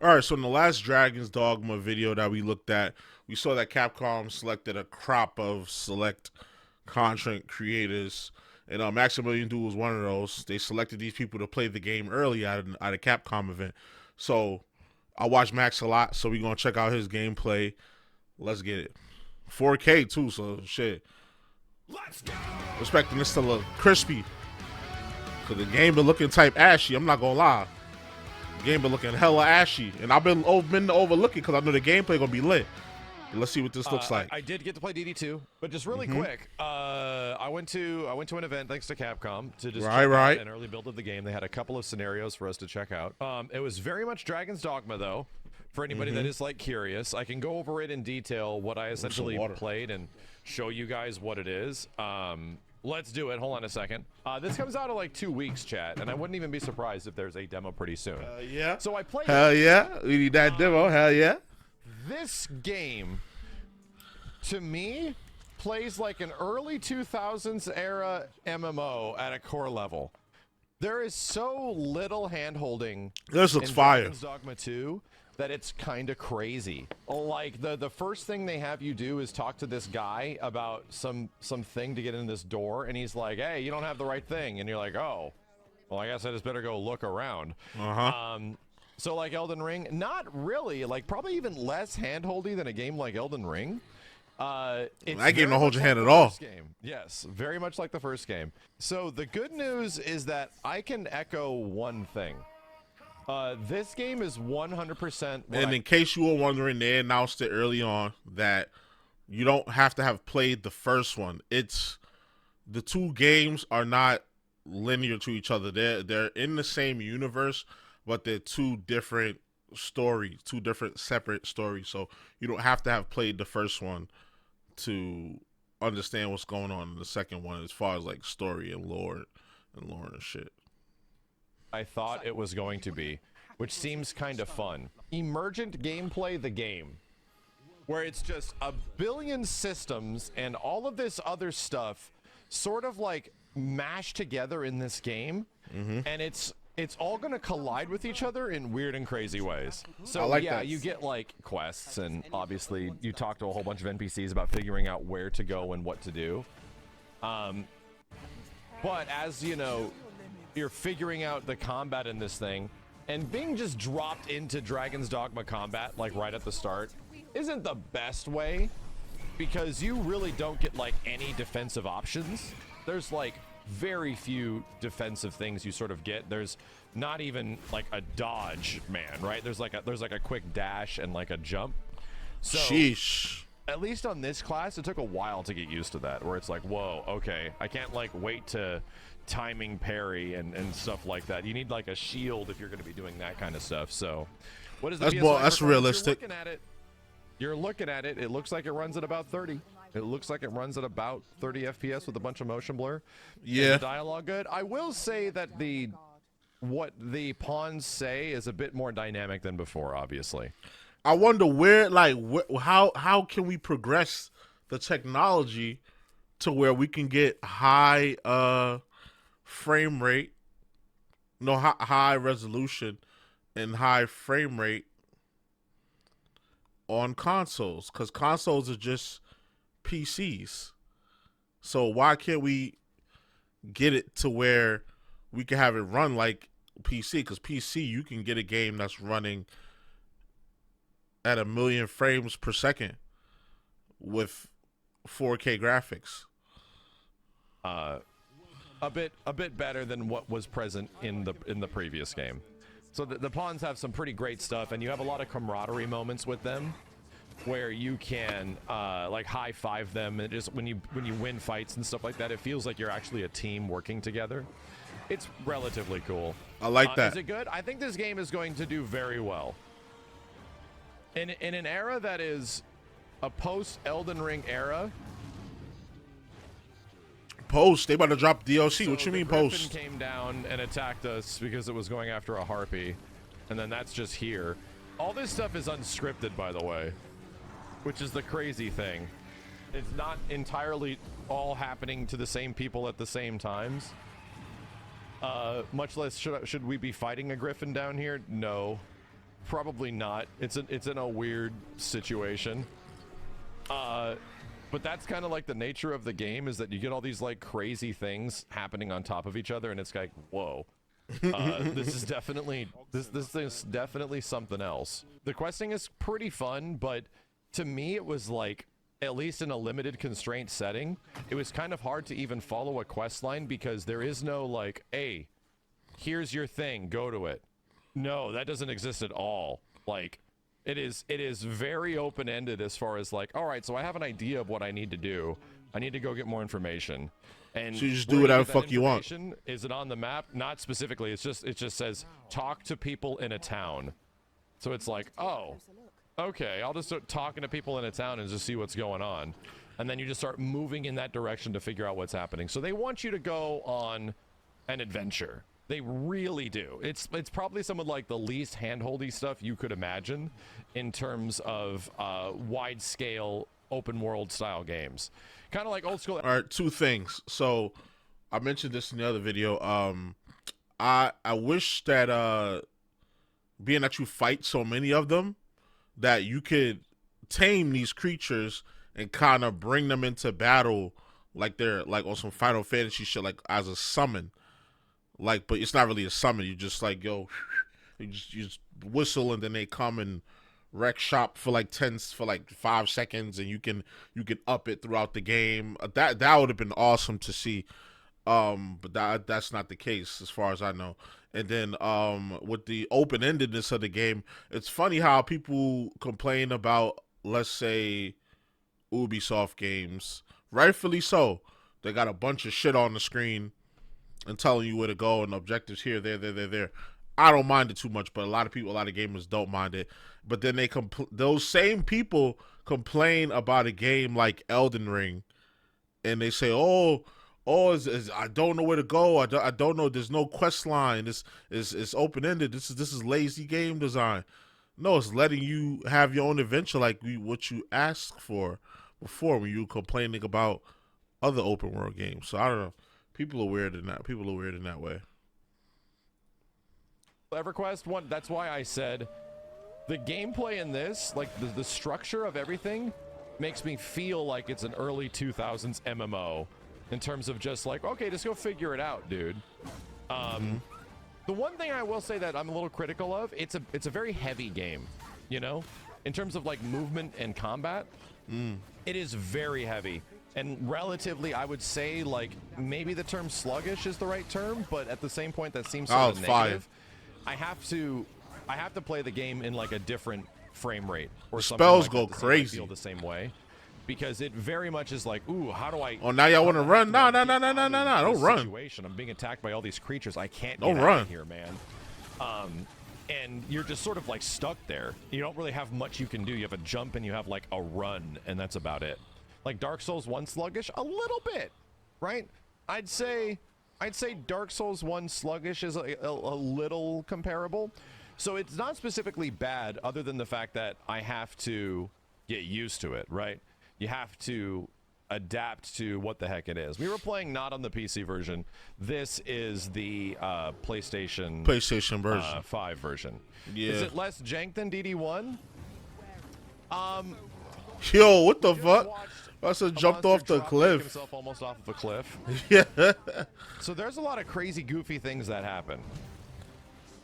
All right, so in the last Dragon's Dogma video that we looked at, we saw that Capcom selected a crop of select content creators, and MaximilionDood was one of those. They selected these people to play the game early at a Capcom event. So I watch Max a lot, so we're gonna check out his gameplay. Let's get it. 4K too, so shit. Let's go. Expecting this to look crispy, cause the game been looking type ashy. I'm not gonna lie. Game been looking hella ashy, and I've been to overlook it because I know the gameplay gonna be lit. Let's see what this looks like. I did get to play DD2, but just really quick, I went to an event thanks to Capcom to just check out an early build of the game. They had a couple of scenarios for us to check out. It was very much Dragon's Dogma though. For anybody that is like curious, I can go over it in detail what I essentially played and show you guys what it is. Let's do it. Hold on a second. This comes out in like 2 weeks, chat, and I wouldn't even be surprised if there's a demo pretty soon. Yeah. So I played. Hell yeah. We need that demo. Hell yeah. This game, to me, plays like an early 2000s era MMO at a core level. There is so little hand-holding. This looks fire. Dragon's Dogma 2 that it's kind of crazy. Like the first thing they have you do is talk to this guy about something to get in this door, and he's like, "Hey, you don't have the right thing," and you're like, "Oh, well, I guess I just better go look around." So like Elden Ring, not really. Like probably even less handholdy than a game like Elden Ring. That game don't hold your hand at all. Game. Yes, very much like the first game. So the good news is that I can echo one thing. This game is 100%. And in case you were wondering, they announced it early on that you don't have to have played the first one. It's the two games are not linear to each other. They're in the same universe, but they're two different stories, two different separate stories. So you don't have to have played the first one to understand what's going on in the second one as far as like story and lore and shit. I thought it was going to be, which seems kind of fun. Emergent gameplay, the game, where it's just a billion systems and all of this other stuff sort of like mashed together in this game, and it's all gonna collide with each other in weird and crazy ways. So like yeah, you get like quests, and obviously you talk to a whole bunch of NPCs about figuring out where to go and what to do. But as you know, you're figuring out the combat in this thing, and being just dropped into Dragon's Dogma combat like right at the start isn't the best way, because you really don't get like any defensive options. There's like very few defensive things you sort of get. There's not even like a dodge, man, right? There's like a quick dash and like a jump. So sheesh. At least on this class, it took a while to get used to that, where it's like, whoa, okay, I can't like wait to timing parry and stuff like that. You need like a shield if you're going to be doing that kind of stuff. So what is the that's realistic. You're looking at it, it looks like it runs at about 30. It looks like it runs at about 30 FPS with a bunch of motion blur. Yeah. Is the dialogue good? I will say that what the pawns say is a bit more dynamic than before, obviously. I wonder where, like, how can we progress the technology to where we can get high frame rate, high resolution and high frame rate on consoles, because consoles are just PCs. So why can't we get it to where we can have it run like PC? Because PC, you can get a game that's running at 1 million frames per second with 4K graphics. A bit better than what was present in the previous game. So the pawns have some pretty great stuff, and you have a lot of camaraderie moments with them, where you can like high five them, and just when you win fights and stuff like that, it feels like you're actually a team working together. It's relatively cool. I like that. Is it good? I think this game is going to do very well. In an era that is a post Elden Ring era. Post? They about to drop DLC. So what you mean Griffin post? Came down and attacked us because it was going after a harpy, and then that's just here. All this stuff is unscripted, by the way, which is the crazy thing. It's not entirely all happening to the same people at the same times. Much less should we be fighting a griffin down here? No. Probably not. It's in a weird situation. But that's kind of like the nature of the game, is that you get all these like crazy things happening on top of each other, and it's like, whoa. This is definitely this is definitely something else. The questing is pretty fun, but to me it was like, at least in a limited constraint setting, it was kind of hard to even follow a quest line, because there is no like, hey, here's your thing, go to it. No, that doesn't exist at all. Like, it is very open-ended as far as like, all right, so I have an idea of what I need to do. I need to go get more information. And so you just do whatever the fuck you want. Is it on the map? Not specifically. It just says talk to people in a town. So it's like, oh, okay, I'll just start talking to people in a town and just see what's going on. And then you just start moving in that direction to figure out what's happening. So they want you to go on an adventure. They really do. It's probably some of like the least handholdy stuff you could imagine in terms of wide scale open world style games. Kind of like old school. All right, two things. So I mentioned this in the other video. I wish that being that you fight so many of them, that you could tame these creatures and kind of bring them into battle like they're like on some Final Fantasy shit, like as a summon. Like, but it's not really a summon. You just like, yo, you just whistle and then they come and wreck shop for like 5 seconds, and you can up it throughout the game. That would have been awesome to see. But that's not the case as far as I know. And then with the open-endedness of the game, it's funny how people complain about, let's say, Ubisoft games. Rightfully so. They got a bunch of shit on the screen and telling you where to go and objectives here, there. I don't mind it too much, but a lot of gamers don't mind it. But then those same people complain about a game like Elden Ring, and they say, I don't know where to go. I don't know. There's no quest line. It's open ended. This is lazy game design. No, it's letting you have your own adventure, like what you asked for before when you were complaining about other open world games. So I don't know. People are weird in that way. EverQuest one. That's why I said the gameplay in this, like the structure of everything, makes me feel like it's an early 2000s MMO in terms of just like, okay, just go figure it out, dude. The one thing I will say that I'm a little critical of, it's a very heavy game, you know, in terms of like movement and combat. It is very heavy. And relatively, I would say, like, maybe the term sluggish is the right term, but at the same point, that seems sort of negative. I have to play the game in like a different frame rate or something. Spells like go that crazy. Feel the same way, because it very much is like, ooh, how do I? Oh, now y'all want to run? No, don't run. Situation. I'm being attacked by all these creatures. I can't get out of here, man. And you're just sort of like stuck there. You don't really have much you can do. You have a jump and you have like a run, and that's about it. Like Dark Souls 1 sluggish, a little bit, right? I'd say Dark Souls 1 sluggish is a little comparable. So it's not specifically bad, other than the fact that I have to get used to it, right? You have to adapt to what the heck it is. We were playing not on the PC version. This is the PlayStation version, 5 version. Yeah. Is it less jank than DD1? Yo, what the fuck? I said jumped off the cliff. Himself almost off of a cliff. Yeah. So there's a lot of crazy, goofy things that happen.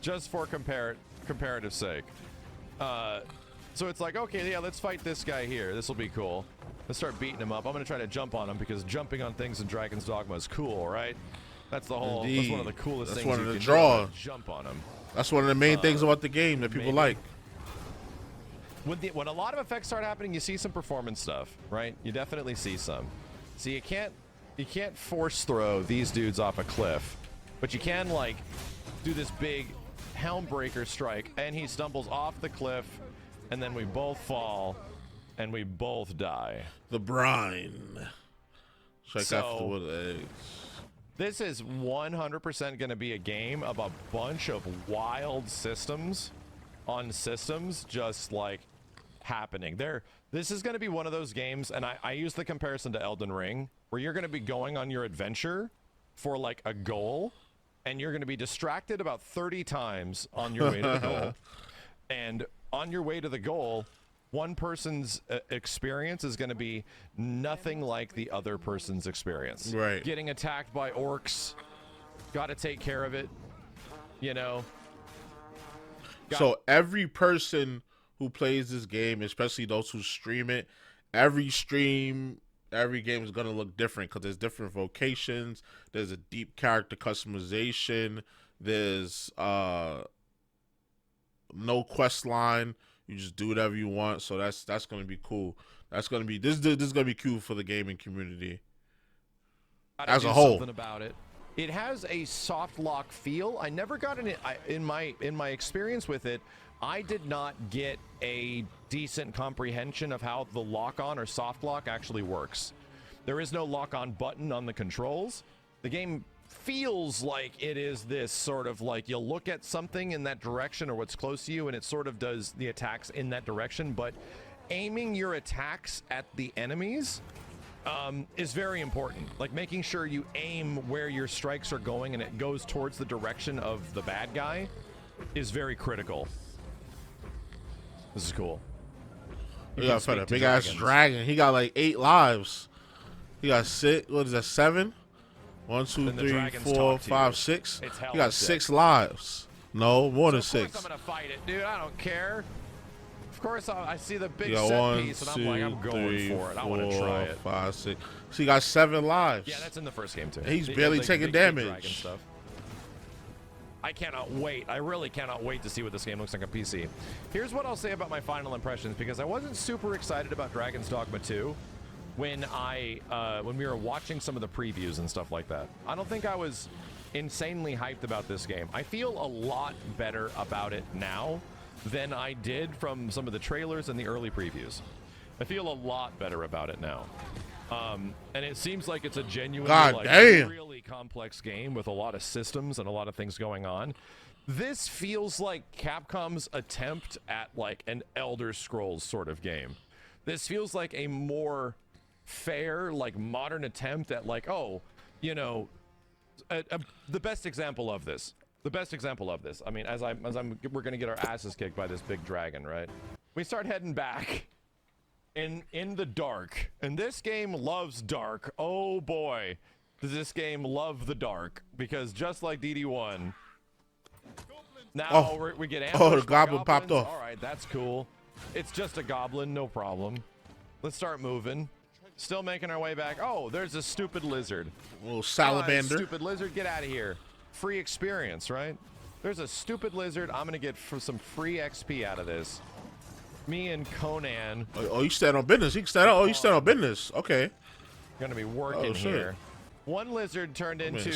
Just for comparative sake. So it's like, okay, yeah, let's fight this guy here. This will be cool. Let's start beating him up. I'm gonna try to jump on him because jumping on things in Dragon's Dogma is cool, right? That's the whole. Indeed. That's one of the coolest things. That's one you of the can draws. do, jump on him. That's one of the main things about the game that people like. When a lot of effects start happening, you see some performance stuff, right? You definitely see some. So you can't force throw these dudes off a cliff, but you can like do this big helm breaker strike, and he stumbles off the cliff, and then we both fall, and we both die. The brine. Strike after with eggs. This is 100% going to be a game of a bunch of wild systems on systems just like happening there. This is going to be one of those games, and I use the comparison to Elden Ring, where you're going to be going on your adventure for like a goal, and you're going to be distracted about 30 times on your way to the goal. And on your way to the goal, one person's experience is going to be nothing like the other person's experience. Right. Getting attacked by orcs, got to take care of it, you know. So every person who plays this game, especially those who stream it, every stream, every game is going to look different because there's different vocations. There's a deep character customization. There's no quest line. You just do whatever you want. So that's going to be cool. That's going to be this is going to be cool for the gaming community as a whole. Something about it. It has a soft lock feel. I never got in my experience with it. I did not get a decent comprehension of how the lock on or soft lock actually works. There is no lock on button on the controls. The game feels like it is this sort of like you'll look at something in that direction or what's close to you and it sort of does the attacks in that direction, but aiming your attacks at the enemies is very important. Like making sure you aim where your strikes are going and it goes towards the direction of the bad guy is very critical. This is cool. He got a big ass dragon. He got like 8 lives. He got 6. What is that? 7? 1, 2, 3, 4, 5, 6. He got 6 lives. No, more than 6. I'm gonna fight it, dude. I don't care. Of course, I see the big set 1, piece, and 2, I'm like, I'm going 3, for it. I want to try it. 5, 6. So he got 7 lives. Yeah, that's in the first game too. He's barely taking damage. Stuff. I cannot wait. I really cannot wait to see what this game looks like on PC. Here's what I'll say about my final impressions, because I wasn't super excited about Dragon's Dogma 2 when we were watching some of the previews and stuff like that. I don't think I was insanely hyped about this game. I feel a lot better about it now than I did from some of the trailers and the early previews. I feel a lot better about it now. And it seems like it's a genuinely really complex game with a lot of systems and a lot of things going on. This feels like Capcom's attempt at like an Elder Scrolls sort of game. This feels like a more fair, like modern attempt at like, oh, you know, the best example of this. I mean, we're gonna get our asses kicked by this big dragon, right? We start heading back in the dark, and this game loves dark. Oh boy, does this game love the dark, because just like DD1, now we get ambushed. Oh, the goblin popped off. All right, that's cool. It's just a goblin, no problem. Let's start moving. Still making our way back. Oh, there's a stupid lizard. A little salamander. Stupid lizard, get out of here. Free experience, right? There's a stupid lizard. I'm gonna get some free XP out of this. Me and Conan. Oh, you stand on business. You stand on. Oh, you stand on business. Okay. Gonna be working here. One lizard turned into.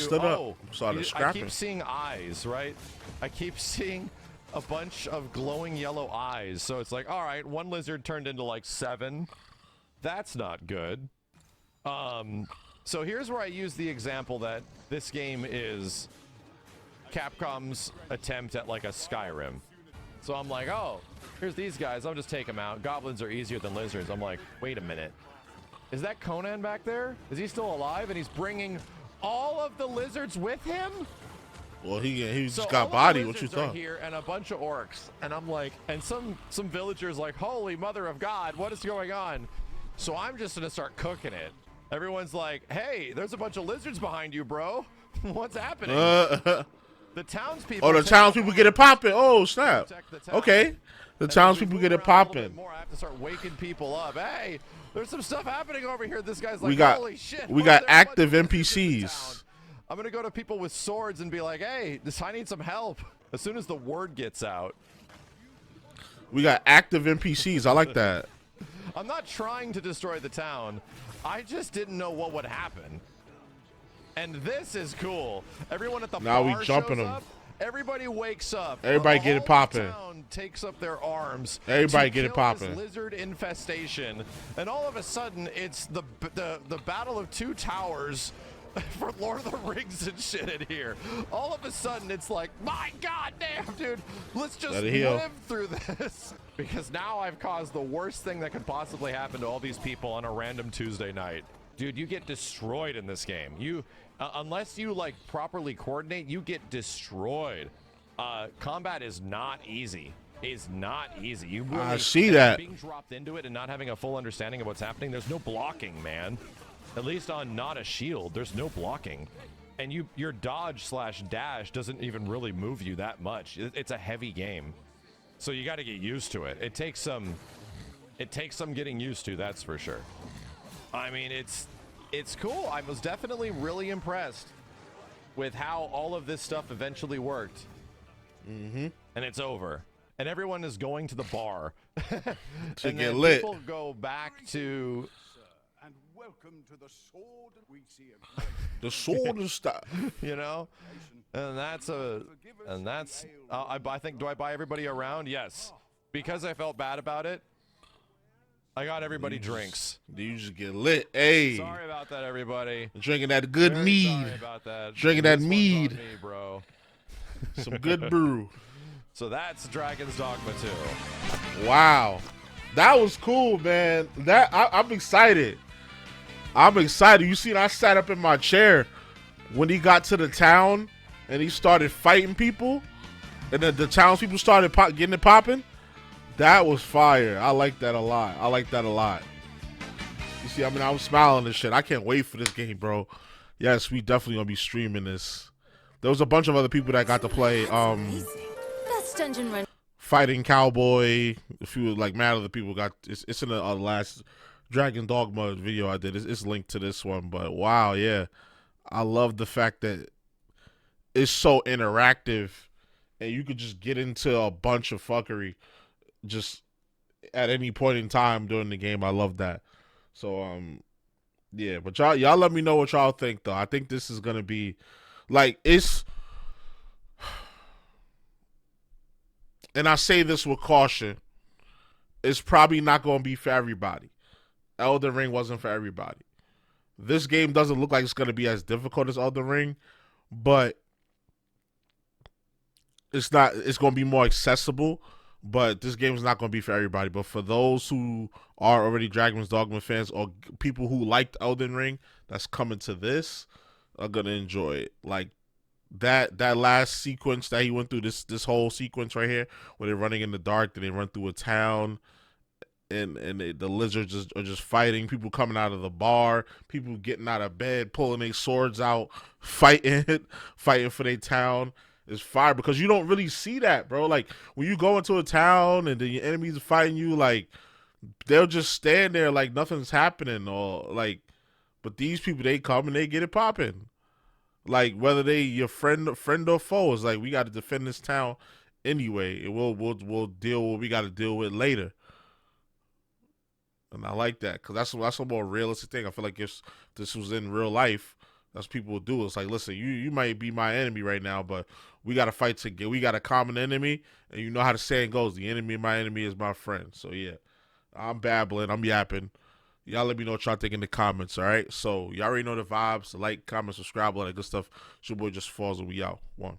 I keep seeing eyes, right? I keep seeing a bunch of glowing yellow eyes. So it's like, all right, one lizard turned into like 7. That's not good. So here's where I use the example that this game is Capcom's attempt at like a Skyrim. So I'm like, oh, here's these guys. I'll just take them out. Goblins are easier than lizards. I'm like, wait a minute. Is that Conan back there? Is he still alive? And he's bringing all of the lizards with him? Well, he just got body. What you thought? Here and a bunch of orcs, and I'm like, and some villagers like, holy mother of God, what is going on? So I'm just gonna start cooking it. Everyone's like, hey, there's a bunch of lizards behind you, bro. What's happening? The townspeople. Oh, the townspeople get it popping. Oh, snap. Okay. The townspeople get it popping. I have to start waking people up. Hey, there's some stuff happening over here. This guy's like, holy shit. We got active NPCs. I'm gonna go to people with swords and be like, hey, I need some help. As soon as the word gets out. We got active NPCs. I like that. I'm not trying to destroy the town. I just didn't know what would happen. And this is cool. Everyone at the bar we jumping them. Everybody wakes up. Everybody get it popping. Town takes up their arms. Everybody get it popping. Lizard infestation, and all of a sudden it's the battle of 2 towers for Lord of the Rings and shit in here. All of a sudden it's like, my god damn, dude, let's just live through this. Because now I've caused the worst thing that could possibly happen to all these people on a random Tuesday night. Dude, you get destroyed in this game. You, unless you like properly coordinate, you get destroyed. Combat is not easy. is not easy. You really, I see that. being dropped into it and not having a full understanding of what's happening. There's no blocking, man. At least on not a shield, there's no blocking. And your dodge / dash doesn't even really move you that much. It's a heavy game. So you got to get used to it. It takes some getting used to, that's for sure. I mean, it's cool. I was definitely really impressed with how all of this stuff eventually worked. Mm-hmm. And it's over. And everyone is going to the bar. To and get lit. People go back to... And welcome to the sword. We see The sword and stuff. You know? And that's I think, do I buy everybody around? Yes. Because I felt bad about it, I got everybody drinks. You just get lit. Hey. Sorry about that, everybody. Drinking that good Very mead. Sorry about that. Drinking that This one's mead. on me, bro. Some good brew. So that's Dragon's Dogma 2. Wow. That was cool, man. I'm excited. I'm excited. You see, I sat up in my chair when he got to the town and he started fighting people, and then the townspeople started getting it popping. That was fire. I like that a lot. I like that a lot. You see, I mean, I was smiling and shit. I can't wait for this game, bro. Yes, we definitely gonna be streaming this. There was a bunch of other people that got to play. That's Dungeon Run. Fighting Cowboy. A few like mad other people got. It's in the last Dragon Dogma video I did. It's linked to this one, but wow, yeah, I love the fact that it's so interactive, and you could just get into a bunch of fuckery, just at any point in time during the game. I love that. So yeah, but y'all let me know what y'all think though. I think this is gonna be like and I say this with caution, it's probably not gonna be for everybody. Elden Ring wasn't for everybody. This game doesn't look like it's gonna be as difficult as Elden Ring, but it's not. It's gonna be more accessible. But this game is not going to be for everybody. But for those who are already Dragon's Dogma fans or people who liked Elden Ring that's coming to this are going to enjoy it. Like that last sequence that he went through, this whole sequence right here where they're running in the dark, then they run through a town and the lizards are just fighting, people coming out of the bar, people getting out of bed, pulling their swords out, fighting for their town. Is fire because you don't really see that, bro. Like when you go into a town and the enemies are fighting you, like they'll just stand there like nothing's happening, or like. But these people, they come and they get it popping. Like whether they your friend or foe, is like we got to defend this town anyway, and we'll deal with what we got to deal with later. And I like that because that's a more realistic thing. I feel like if this was in real life, that's what people would do. It's like, listen, you might be my enemy right now, but we got to fight together. We got a common enemy, and you know how the saying goes, the enemy of my enemy is my friend. So, yeah, I'm babbling. I'm yapping. Y'all let me know what y'all think in the comments, all right? So, y'all already know the vibes. Like, comment, subscribe, all that good stuff. It's your boy JusticeXFalls, and we out. One.